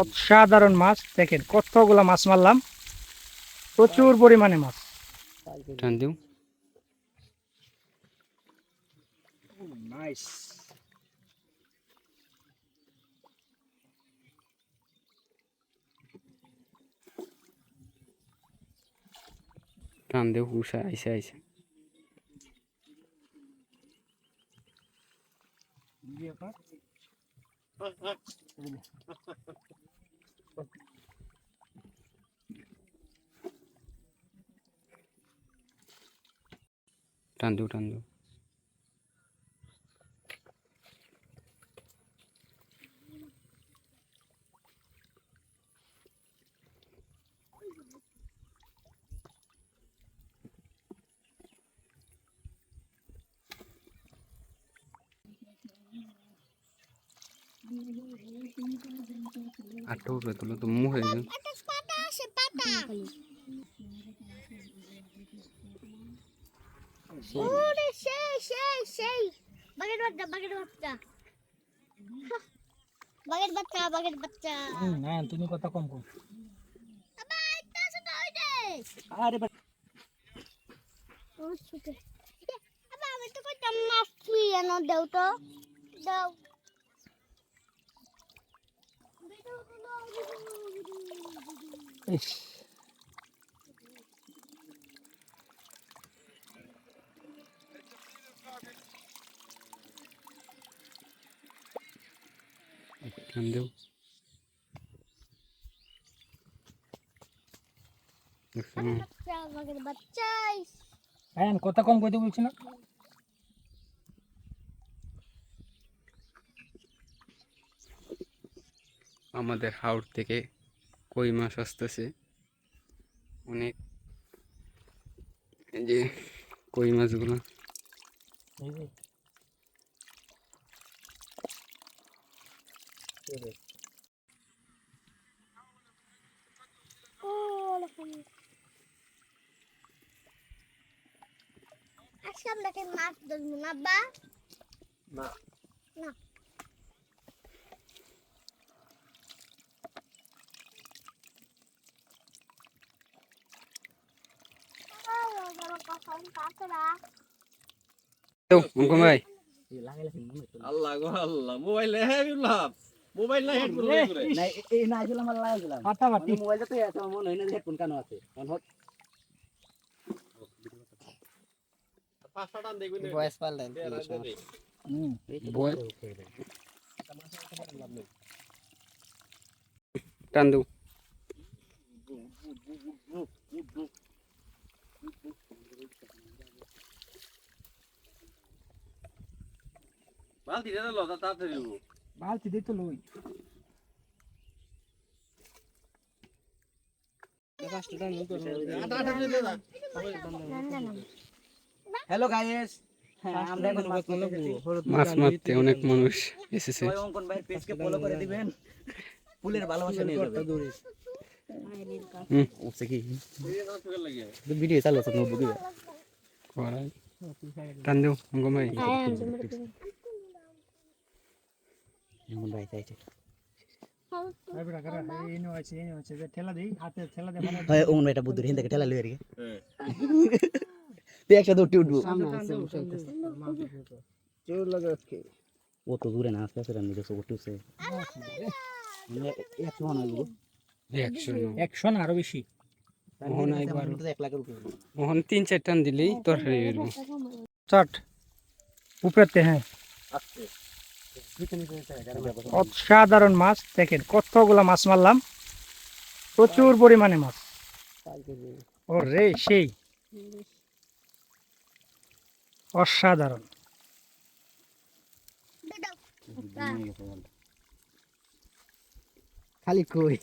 অসাধারণ মাছ। দেখেন কতগুলা মাছ মারলাম, প্রচুর পরিমাণে মাছ। টান দিও। নাইস। টান দিও, উষা আইসে আইসে। টান দিও, টান দিও। আটটা উপরে তুলো তো মুখ হয়ে গেল। ওরে সেই সেই সেই বাগের বাচ্চা বাগের বাচ্চা বাগের বাচ্চা বাগের বাচ্চা না তুমি কথা কম কম। আবা আইতা আছে তো ওই দে আরে ও সুতে আবা আমি তো কইতাম মাছ তুই এনো দাও তো দাও ইস, টান দিও। বাচ্চা বাগের বাচ্চা আয়ান কথা কম কইতে বলছি না। আমাদের হাওড় থেকে কই মাছ আসতেছে অনেক। এই যে কই মাছগুলো। ও আজকে আমরা কি মাছ ধরবো না বা না না অঙ্কন ভাই আল্লাহ গো আল্লাহ মোবাইল হেডলাম মোবাইল না হেডফোন লয়ে ঘুরে না এই না আসলে আমার লাগাইছিলাম ফাটাফাটি। মোবাইলটা তো আছে আমার মনে হয় না যে হেডফোন কানো আছে পাঁচটা টান দেখবেন ভয়েস পাল্টান বয় টান দিও। বালতি রে লতা তাড়াতাড়ি বালতি দিই তো লই। হ্যালো গাইস আমরা এখন মাছ মারতে অনেক মানুষ এসেছে। সবাই অঙ্কন ভাইয়ের পেজকে ফলো করে দিবেন ফুলের ভালোবাসা নিয়ে যাবেন ওসে কি ভিডিও চালু আছে নোটবুক দিবে করাই টান দিও অঙ্কন ভাই। অঙ্কন ভাই চাইছে ঠেলা দিই হাতে ঠেলা দিয়ে মানে হয় অঙ্কন ভাইটা বুদ্ধি হিন্দকে ঠেলা লইয়া রে তুই একসাথে উঠে উঠবো ও তো দূরে না আস্তে আস্তে রান্নি দেখো উঠছে একশো মনে হইব 100 না আরো বেশি। মোহন একবার 1 লাখের উপরে মোহন 3-4 টান দিলেই তরকারি বেরবো। চট উপরেতে। হ্যাঁ অসাধারণ মাছ। দেখেন কতগুলা মাছ মারলাম, প্রচুর পরিমাণে মাছ। ও রে সেই অসাধারণ। খালি কই